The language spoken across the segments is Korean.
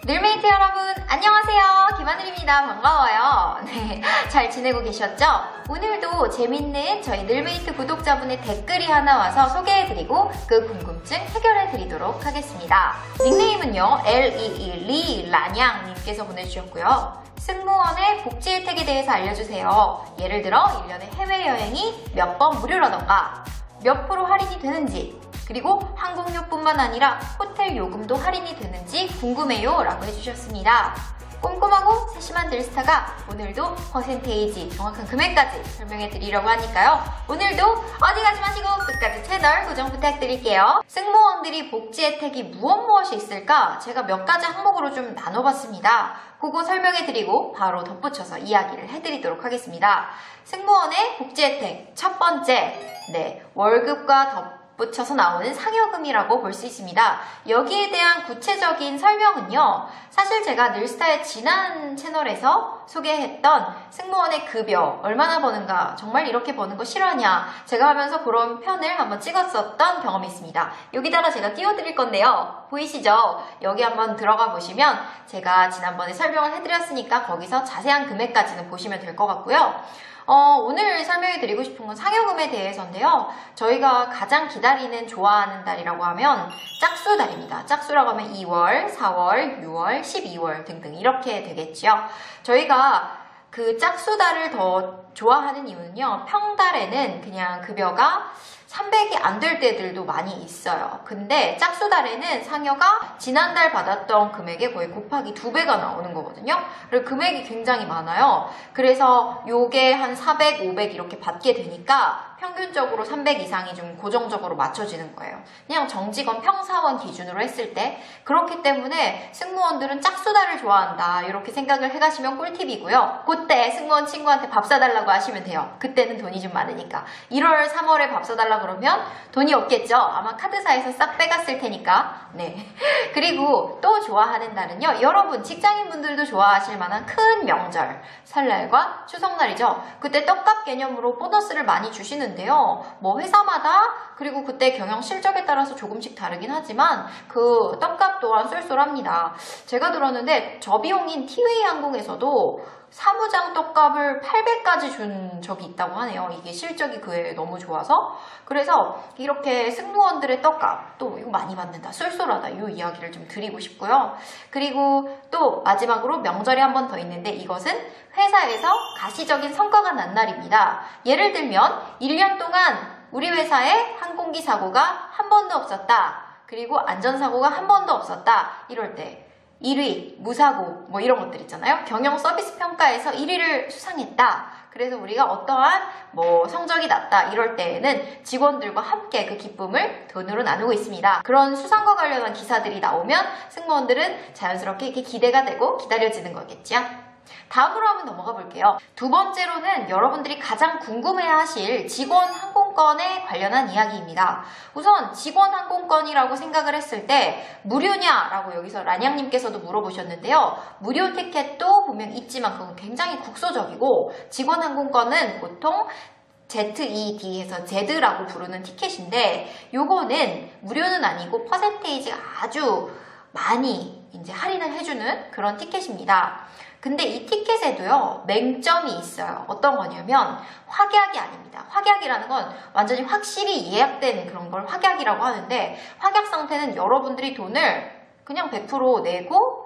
늘메이트 여러분 안녕하세요. 김하늘입니다. 반가워요. 네, 잘 지내고 계셨죠? 오늘도 재밌는 저희 늘메이트 구독자분의 댓글이 하나 와서 소개해드리고 그 궁금증 해결해드리도록 하겠습니다. 닉네임은요 L22리 라냥님께서 보내주셨고요. 승무원의 복지 혜택에 대해서 알려주세요. 예를 들어 1년에 해외여행이 몇 번 무료라던가 몇 프로 할인이 되는지, 그리고 항공료뿐만 아니라 호텔 요금도 할인이 되는지 궁금해요 라고 해주셨습니다. 꼼꼼하고 세심한 들스타가 오늘도 퍼센테이지 정확한 금액까지 설명해 드리려고 하니까요. 오늘도 어디 가지 마시고 끝까지 채널 고정 부탁드릴게요. 승무원들이 복지 혜택이 무엇이 있을까 제가 몇 가지 항목으로 좀 나눠봤습니다. 그거 설명해 드리고 바로 덧붙여서 이야기를 해드리도록 하겠습니다. 승무원의 복지 혜택 첫 번째, 월급과 덧붙여서 나오는 상여금이라고 볼 수 있습니다. 여기에 대한 구체적인 설명은요, 사실 제가 늘스타의 지난 채널에서 소개했던 승무원의 급여 얼마나 버는가, 정말 이렇게 버는 거 싫어하냐 제가 하면서 그런 편을 한번 찍었었던 경험이 있습니다. 여기다가 제가 띄워드릴 건데요, 보이시죠? 여기 한번 들어가 보시면 제가 지난번에 설명을 해드렸으니까 거기서 자세한 금액까지는 보시면 될 것 같고요. 오늘 설명해 드리고 싶은 건 상여금에 대해서인데요. 저희가 가장 기다리는, 좋아하는 달이라고 하면 짝수달입니다. 짝수라고 하면 2월, 4월, 6월, 12월 등등 이렇게 되겠죠. 저희가 그 짝수달을 더 좋아하는 이유는요, 평달에는 그냥 급여가 300이 안 될 때들도 많이 있어요. 근데 짝수달에는 상여가 지난달 받았던 금액에 거의 곱하기 2배가 나오는 거거든요. 그리고 금액이 굉장히 많아요. 그래서 요게 한 400, 500 이렇게 받게 되니까 평균적으로 300 이상이 좀 고정적으로 맞춰지는 거예요. 그냥 정직원, 평사원 기준으로 했을 때. 그렇기 때문에 승무원들은 짝수달을 좋아한다 이렇게 생각을 해가시면 꿀팁이고요. 그때 승무원 친구한테 밥 사달라고 하시면 돼요. 그때는 돈이 좀 많으니까. 1월, 3월에 밥 사달라고 그러면 돈이 없겠죠. 아마 카드사에서 싹 빼갔을 테니까. 네. 그리고 또 좋아하는 날은요, 여러분 직장인분들도 좋아하실 만한 큰 명절, 설날과 추석날이죠. 그때 떡값 개념으로 보너스를 많이 주시는데요. 뭐 회사마다, 그리고 그때 경영 실적에 따라서 조금씩 다르긴 하지만 그 떡값 또한 쏠쏠합니다. 제가 들었는데 저비용인 티웨이 항공에서도 사무장 떡값을 8배까지 준 적이 있다고 하네요. 이게 실적이 그에 너무 좋아서. 그래서 이렇게 승무원들의 떡값, 또 이거 많이 받는다, 쏠쏠하다, 이 이야기를 좀 드리고 싶고요. 그리고 또 마지막으로 명절이 한 번 더 있는데, 이것은 회사에서 가시적인 성과가 난 날입니다. 예를 들면 1년 동안 우리 회사에 항공기 사고가 한 번도 없었다, 그리고 안전사고가 한 번도 없었다, 이럴 때 1위, 무사고, 뭐 이런 것들 있잖아요. 경영 서비스 평가에서 1위를 수상했다. 그래서 우리가 어떠한 성적이 났다, 이럴 때에는 직원들과 함께 그 기쁨을 돈으로 나누고 있습니다. 그런 수상과 관련한 기사들이 나오면 승무원들은 자연스럽게 이렇게 기대가 되고 기다려지는 거겠죠. 다음으로 한번 넘어가 볼게요. 두 번째로는 여러분들이 가장 궁금해하실 직원 항공권에 관련한 이야기입니다. 우선 직원 항공권이라고 생각을 했을 때 무료냐라고 여기서 라냥님께서도 물어보셨는데요. 무료 티켓도 분명 있지만 그건 굉장히 국소적이고, 직원 항공권은 보통 ZED에서 Z라고 부르는 티켓인데, 요거는 무료는 아니고 퍼센테이지가 아주 많이 이제 할인을 해주는 그런 티켓입니다. 근데 이 티켓에도요, 맹점이 있어요. 어떤 거냐면 확약이 아닙니다. 확약이라는 건 완전히 확실히 예약된 그런 걸 확약이라고 하는데, 확약 상태는 여러분들이 돈을 그냥 100% 내고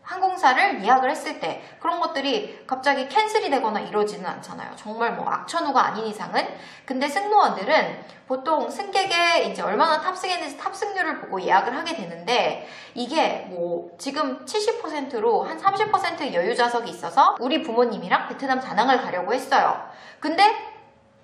항공사를 예약을 했을 때 그런 것들이 갑자기 캔슬이 되거나 이러지는 않잖아요. 정말 악천후가 아닌 이상은. 근데 승무원들은 보통 승객의 이제 얼마나 탑승했는지 탑승률을 보고 예약을 하게 되는데, 이게 지금 70%로 한 30% 여유 좌석이 있어서 우리 부모님이랑 베트남 다낭을 가려고 했어요. 근데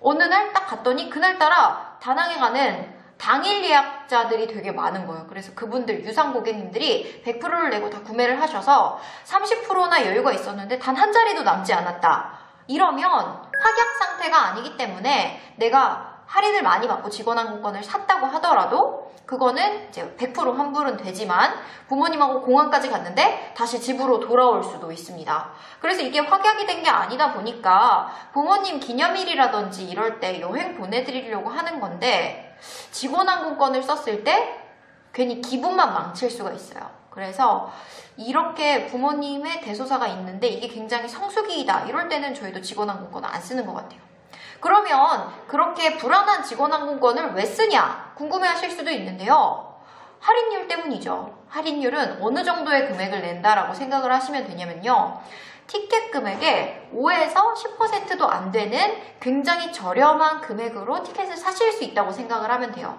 어느 날 딱 갔더니 그날따라 다낭에 가는 당일 예약자들이 되게 많은 거예요. 그래서 그분들, 유상 고객님들이 100%를 내고 다 구매를 하셔서 30%나 여유가 있었는데 단 한 자리도 남지 않았다. 이러면 확약 상태가 아니기 때문에 내가 할인을 많이 받고 직원 항공권을 샀다고 하더라도 그거는 이제 100% 환불은 되지만 부모님하고 공항까지 갔는데 다시 집으로 돌아올 수도 있습니다. 그래서 이게 확약이 된 게 아니다 보니까 부모님 기념일이라든지 이럴 때 여행 보내드리려고 하는 건데, 직원 항공권을 썼을 때 괜히 기분만 망칠 수가 있어요. 그래서 이렇게 부모님의 대소사가 있는데 이게 굉장히 성수기이다. 이럴 때는 저희도 직원항공권을 안 쓰는 것 같아요. 그러면 그렇게 불안한 직원항공권을 왜 쓰냐 궁금해하실 수도 있는데요. 할인율 때문이죠. 할인율은 어느 정도의 금액을 낸다라고 생각을 하시면 되냐면요. 티켓 금액의 5에서 10%도 안 되는 굉장히 저렴한 금액으로 티켓을 사실 수 있다고 생각을 하면 돼요.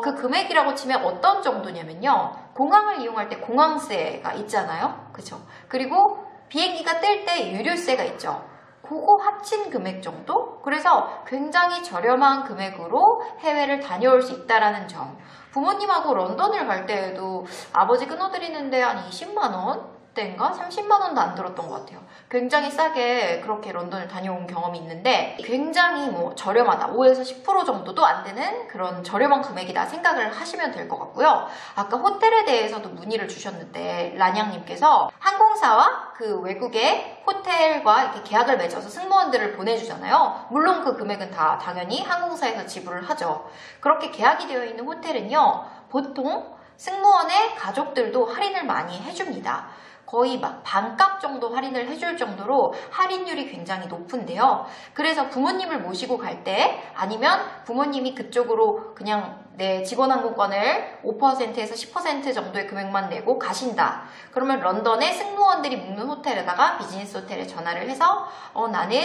그 금액이라고 치면 어떤 정도냐면요. 공항을 이용할 때 공항세가 있잖아요. 그죠? 그리고 비행기가 뜰 때 유류세가 있죠. 그거 합친 금액 정도? 그래서 굉장히 저렴한 금액으로 해외를 다녀올 수 있다는 점. 부모님하고 런던을 갈 때에도 아버지 끊어드리는데 한 20만 원? 때인가 30만 원도 안 들었던 것 같아요. 굉장히 싸게 그렇게 런던을 다녀온 경험이 있는데 굉장히 저렴하다. 5에서 10% 정도도 안 되는 그런 저렴한 금액이다 생각을 하시면 될 것 같고요. 아까 호텔에 대해서도 문의를 주셨는데 란양님께서 항공사와 그 외국의 호텔과 이렇게 계약을 맺어서 승무원들을 보내주잖아요. 물론 그 금액은 다 당연히 항공사에서 지불을 하죠. 그렇게 계약이 되어 있는 호텔은요. 보통 승무원의 가족들도 할인을 많이 해줍니다. 거의 막 반값 정도 할인을 해줄 정도로 할인율이 굉장히 높은데요. 그래서 부모님을 모시고 갈 때 아니면 부모님이 그쪽으로 그냥 내 직원항공권을 5%에서 10% 정도의 금액만 내고 가신다. 그러면 런던의 승무원들이 묵는 호텔에다가 비즈니스 호텔에 전화를 해서 나는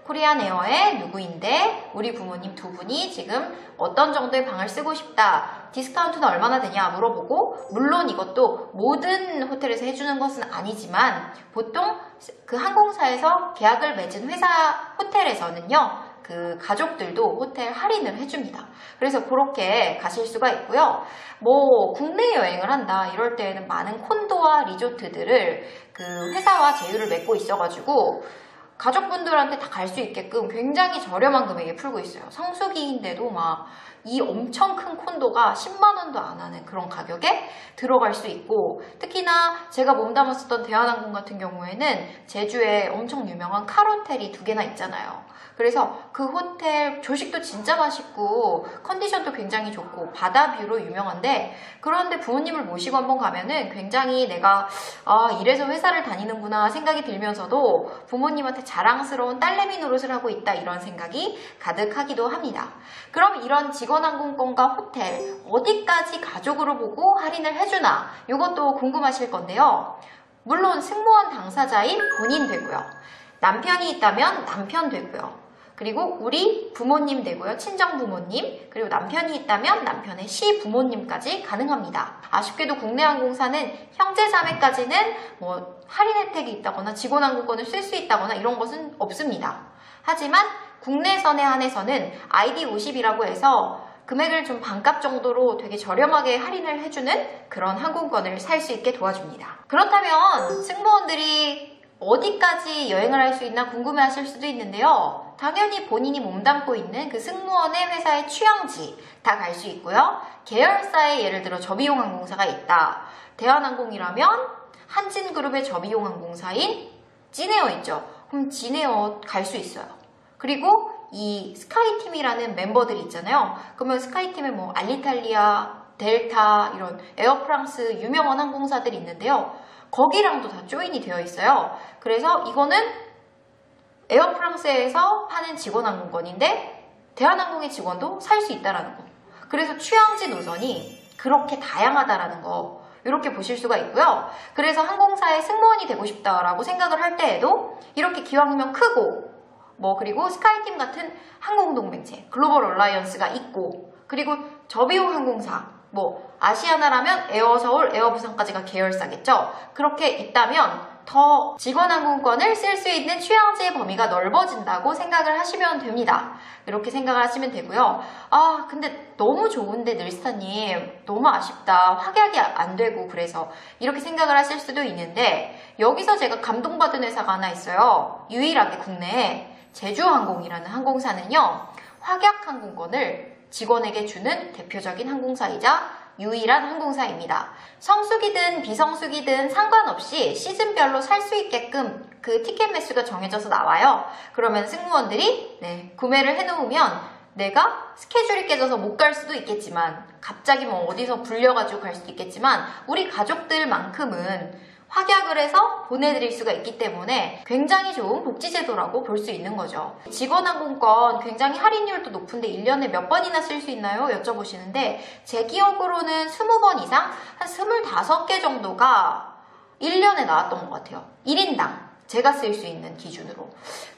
코리안 에어의 누구인데 우리 부모님 두 분이 지금 어떤 정도의 방을 쓰고 싶다. 디스카운트는 얼마나 되냐 물어보고 물론 이것도 모든 호텔에서 해주는 것은 아니지만 보통 그 항공사에서 계약을 맺은 회사 호텔에서는요. 그 가족들도 호텔 할인을 해줍니다. 그래서 그렇게 가실 수가 있고요. 국내 여행을 한다 이럴 때에는 많은 콘도와 리조트들을 그 회사와 제휴를 맺고 있어가지고 가족분들한테 다 갈 수 있게끔 굉장히 저렴한 금액에 풀고 있어요. 성수기인데도 막 이 엄청 큰 콘도가 10만 원도 안 하는 그런 가격에 들어갈 수 있고 특히나 제가 몸담았었던 대한항공 같은 경우에는 제주에 엄청 유명한 칼호텔이 2개나 있잖아요. 그래서 그 호텔 조식도 진짜 맛있고 컨디션도 굉장히 좋고 바다뷰로 유명한데 그런데 부모님을 모시고 한번 가면은 굉장히 내가 이래서 회사를 다니는구나 생각이 들면서도 부모님한테 자랑스러운 딸내미 노릇을 하고 있다 이런 생각이 가득하기도 합니다. 그럼 이런 직원항공권과 호텔 어디까지 가족으로 보고 할인을 해주나 이것도 궁금하실 건데요. 물론 승무원 당사자인 본인 되고요. 남편이 있다면 남편 되고요. 그리고 우리 부모님 되고요. 친정 부모님 그리고 남편이 있다면 남편의 시부모님까지 가능합니다. 아쉽게도 국내 항공사는 형제 자매까지는 할인 혜택이 있다거나 직원항공권을 쓸 수 있다거나 이런 것은 없습니다. 하지만 국내선에 한해서는 ID50이라고 해서 금액을 좀 반값 정도로 되게 저렴하게 할인을 해주는 그런 항공권을 살 수 있게 도와줍니다. 그렇다면 승무원들이 어디까지 여행을 할 수 있나 궁금해하실 수도 있는데요. 당연히 본인이 몸담고 있는 그 승무원의 회사의 취향지 다 갈 수 있고요. 계열사에 예를 들어 저비용 항공사가 있다. 대한항공이라면 한진그룹의 저비용 항공사인 진에어 있죠. 그럼 진에어 갈 수 있어요. 그리고 이 스카이팀이라는 멤버들이 있잖아요. 그러면 스카이팀에 알리탈리아, 델타 이런 에어프랑스 유명한 항공사들이 있는데요. 거기랑도 다 조인이 되어 있어요. 그래서 이거는 에어프랑스에서 파는 직원항공권인데 대한항공의 직원도 살 수 있다는 거. 그래서 취향지 노선이 그렇게 다양하다는 거 이렇게 보실 수가 있고요. 그래서 항공사의 승무원이 되고 싶다라고 생각을 할 때에도 이렇게 기왕이면 크고 그리고 스카이팀 같은 항공동맹체 글로벌 얼라이언스가 있고 그리고 저비용 항공사 아시아나라면 에어서울, 에어부산까지가 계열사겠죠. 그렇게 있다면 더 직원항공권을 쓸 수 있는 취향지의 범위가 넓어진다고 생각을 하시면 됩니다. 이렇게 생각을 하시면 되고요. 근데 너무 좋은데 늘스타님 너무 아쉽다. 확약이 안 되고 그래서 이렇게 생각을 하실 수도 있는데 여기서 제가 감동받은 회사가 하나 있어요. 유일하게 국내에 제주항공이라는 항공사는요. 확약항공권을 직원에게 주는 대표적인 항공사이자 유일한 항공사입니다. 성수기든 비성수기든 상관없이 시즌별로 살 수 있게끔 그 티켓 매수가 정해져서 나와요. 그러면 승무원들이 구매를 해놓으면 내가 스케줄이 깨져서 못 갈 수도 있겠지만, 갑자기 뭐 어디서 불려가지고 갈 수도 있겠지만, 우리 가족들만큼은 확약을 해서 보내드릴 수가 있기 때문에 굉장히 좋은 복지제도라고 볼 수 있는 거죠. 직원항공권 굉장히 할인율도 높은데 1년에 몇 번이나 쓸 수 있나요? 여쭤보시는데, 제 기억으로는 20번 이상? 한 25개 정도가 1년에 나왔던 것 같아요. 1인당 제가 쓸 수 있는 기준으로.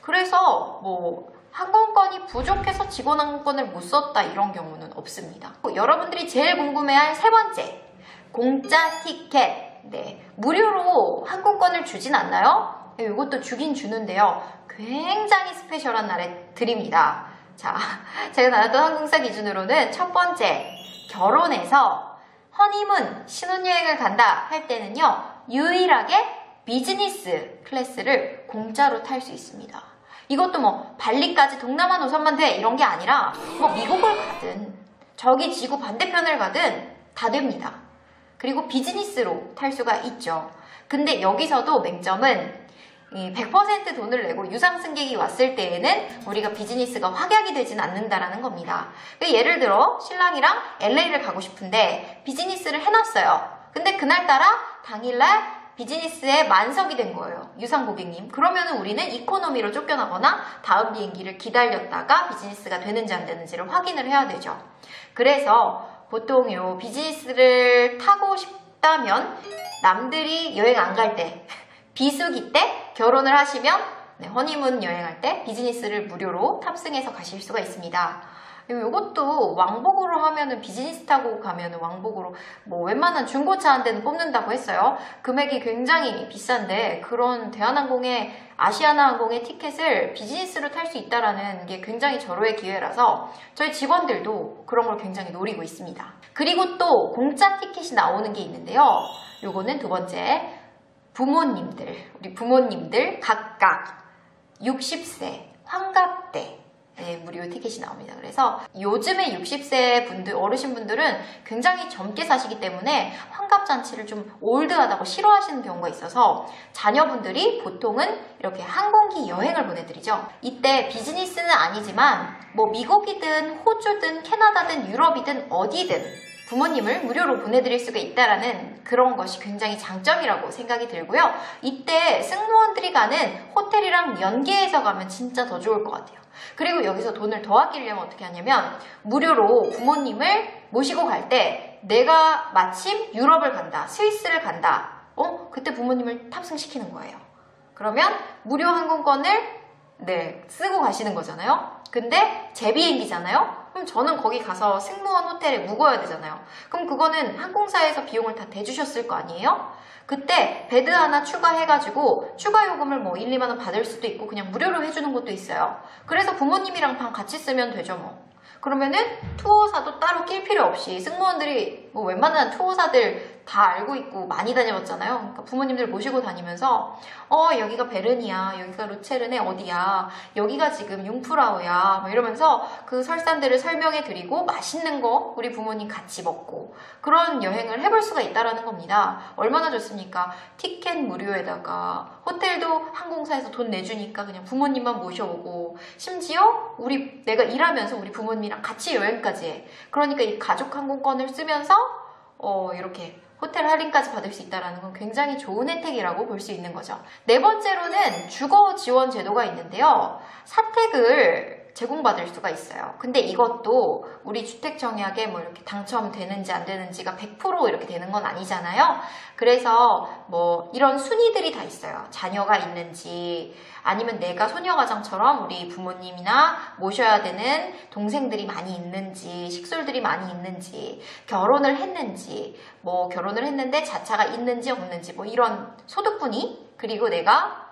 그래서 뭐 항공권이 부족해서 직원항공권을 못 썼다 이런 경우는 없습니다. 여러분들이 제일 궁금해할 세 번째, 공짜 티켓. 네, 무료로 항공권을 주진 않나요? 네, 이것도 주긴 주는데요. 굉장히 스페셜한 날에 드립니다. 자, 제가 나눴던 항공사 기준으로는 첫 번째, 결혼해서 허니문, 신혼여행을 간다 할 때는요, 유일하게 비즈니스 클래스를 공짜로 탈 수 있습니다. 이것도 뭐 발리까지 동남아 노선만 돼 이런 게 아니라 뭐 미국을 가든 저기 지구 반대편을 가든 다 됩니다. 그리고 비즈니스로 탈 수가 있죠. 근데 여기서도 맹점은 100% 돈을 내고 유상 승객이 왔을 때에는 우리가 비즈니스가 확약이 되진 않는다라는 겁니다. 예를 들어 신랑이랑 LA를 가고 싶은데 비즈니스를 해놨어요. 근데 그날따라 당일날 비즈니스에 만석이 된 거예요. 유상 고객님. 그러면 우리는 이코노미로 쫓겨나거나 다음 비행기를 기다렸다가 비즈니스가 되는지 안 되는지를 확인을 해야 되죠. 그래서 보통 요 비즈니스를 타고 싶다면 남들이 여행 안 갈 때, 비수기 때 결혼을 하시면 허니문 여행할 때 비즈니스를 무료로 탑승해서 가실 수가 있습니다. 이것도 왕복으로 하면은 비즈니스 타고 가면은 왕복으로 뭐 웬만한 중고차 한 대는 뽑는다고 했어요. 금액이 굉장히 비싼데 그런 대한항공의 아시아나항공의 티켓을 비즈니스로 탈 수 있다라는 게 굉장히 절호의 기회라서 저희 직원들도 그런 걸 굉장히 노리고 있습니다. 그리고 또 공짜 티켓이 나오는 게 있는데요. 요거는 두 번째, 우리 부모님들 각각 60세 환갑 때 무료 티켓이 나옵니다. 그래서 요즘에 60세 분들, 어르신분들은 굉장히 젊게 사시기 때문에 환갑잔치를 좀 올드하다고 싫어하시는 경우가 있어서 자녀분들이 보통은 이렇게 항공기 여행을 보내드리죠. 이때 비즈니스는 아니지만 뭐 미국이든 호주든 캐나다든 유럽이든 어디든 부모님을 무료로 보내드릴 수가 있다라는 그런 것이 굉장히 장점이라고 생각이 들고요. 이때 승무원들이 가는 호텔이랑 연계해서 가면 진짜 더 좋을 것 같아요. 그리고 여기서 돈을 더 아끼려면 어떻게 하냐면 무료로 부모님을 모시고 갈 때 내가 마침 유럽을 간다, 스위스를 간다. 그때 부모님을 탑승시키는 거예요. 그러면 무료 항공권을 쓰고 가시는 거잖아요. 근데 제 비행기잖아요. 그럼 저는 거기 가서 승무원 호텔에 묵어야 되잖아요. 그럼 그거는 항공사에서 비용을 다 대주셨을 거 아니에요? 그때 베드 하나 추가해가지고 추가 요금을 뭐 1, 2만 원 받을 수도 있고 그냥 무료로 해주는 것도 있어요. 그래서 부모님이랑 방 같이 쓰면 되죠 뭐. 그러면은 투어사도 따로 낄 필요 없이 승무원들이 뭐 웬만한 투어사들 다 알고 있고 많이 다녀봤잖아요. 그러니까 부모님들 모시고 다니면서 여기가 베른이야, 여기가 루체른의 어디야, 여기가 지금 융프라우야 뭐 이러면서 그 설산들을 설명해 드리고 맛있는 거 우리 부모님 같이 먹고 그런 여행을 해볼 수가 있다라는 겁니다. 얼마나 좋습니까? 티켓 무료에다가 호텔도 항공사에서 돈 내주니까 그냥 부모님만 모셔오고 심지어 내가 일하면서 우리 부모님이랑 같이 여행까지 해. 그러니까 이 가족 항공권을 쓰면서 이렇게 호텔 할인까지 받을 수 있다는 건 굉장히 좋은 혜택이라고 볼 수 있는 거죠. 네 번째로는 주거 지원 제도가 있는데요. 사택을 제공받을 수가 있어요. 근데 이것도 우리 주택청약에 뭐 이렇게 당첨되는지 안 되는지가 100% 이렇게 되는 건 아니잖아요. 그래서 뭐 이런 순위들이 다 있어요. 자녀가 있는지 아니면 내가 소녀가장처럼 우리 부모님이나 모셔야 되는 동생들이 많이 있는지 식솔들이 많이 있는지 결혼을 했는지 뭐 결혼을 했는데 자차가 있는지 없는지 뭐 이런 소득분위 그리고 내가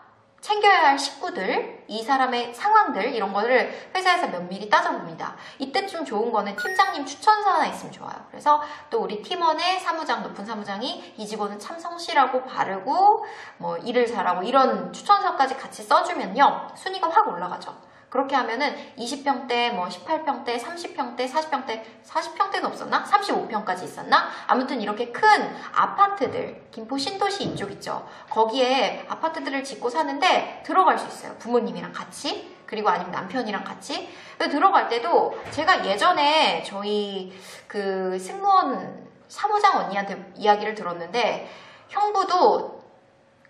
챙겨야 할 식구들, 이 사람의 상황들 이런 거를 회사에서 면밀히 따져봅니다. 이때쯤 좋은 거는 팀장님 추천서 하나 있으면 좋아요. 그래서 또 우리 팀원의 사무장, 높은 사무장이 이 직원은 참 성실하고 바르고 뭐 일을 잘하고 이런 추천서까지 같이 써주면요. 순위가 확 올라가죠. 그렇게 하면은 20평대, 뭐 18평대, 30평대, 40평대, 40평대는 없었나? 35평까지 있었나? 아무튼 이렇게 큰 아파트들, 김포 신도시 이쪽 있죠. 거기에 아파트들을 짓고 사는데 들어갈 수 있어요. 부모님이랑 같이. 그리고 아니면 남편이랑 같이. 들어갈 때도 제가 예전에 저희 그 승무원 사무장 언니한테 이야기를 들었는데, 형부도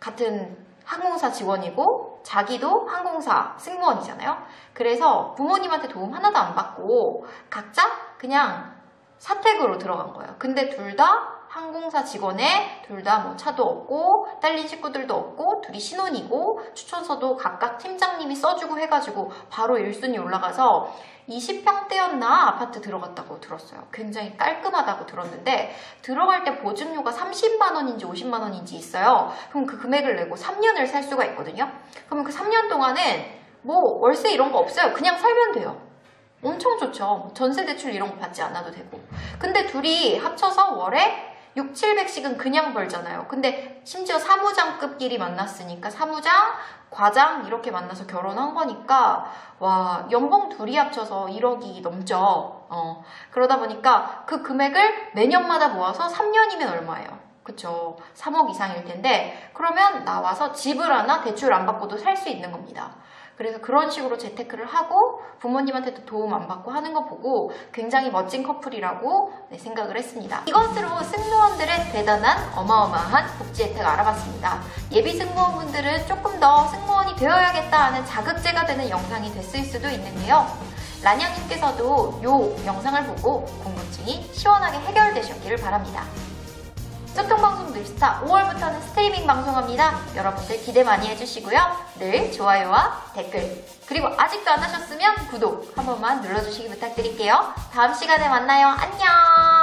같은 항공사 직원이고 자기도 항공사 승무원이잖아요. 그래서 부모님한테 도움 하나도 안 받고 각자 그냥 사택으로 들어간 거예요. 근데 둘 다 항공사 직원에, 둘 다 뭐 차도 없고 딸린 식구들도 없고 둘이 신혼이고 추천서도 각각 팀장님이 써주고 해가지고 바로 1순위 올라가서 20평대였나 아파트 들어갔다고 들었어요. 굉장히 깔끔하다고 들었는데, 들어갈 때 보증료가 30만 원인지 50만 원인지 있어요. 그럼 그 금액을 내고 3년을 살 수가 있거든요. 그러면 그 3년 동안은 뭐 월세 이런 거 없어요. 그냥 살면 돼요. 엄청 좋죠. 전세 대출 이런 거 받지 않아도 되고. 근데 둘이 합쳐서 월에 6, 700씩은 그냥 벌잖아요. 근데 심지어 사무장급끼리 만났으니까 사무장, 과장 이렇게 만나서 결혼한 거니까 와, 연봉 둘이 합쳐서 1억이 넘죠. 그러다 보니까 그 금액을 매년마다 모아서 3년이면 얼마예요? 그쵸? 3억 이상일 텐데, 그러면 나와서 집을 하나 대출 안 받고도 살 수 있는 겁니다. 그래서 그런 식으로 재테크를 하고 부모님한테도 도움 안 받고 하는 거 보고 굉장히 멋진 커플이라고 생각을 했습니다. 이것으로 승무원들의 대단한 어마어마한 복지 혜택을 알아봤습니다. 예비 승무원분들은 조금 더 승무원이 되어야겠다 하는 자극제가 되는 영상이 됐을 수도 있는데요. 란양님께서도 이 영상을 보고 궁금증이 시원하게 해결되셨기를 바랍니다. 소통방송 늘스타 5월부터는 스트리밍 방송합니다. 여러분들 기대 많이 해주시고요. 늘 좋아요와 댓글, 그리고 아직도 안 하셨으면 구독 한 번만 눌러주시기 부탁드릴게요. 다음 시간에 만나요. 안녕!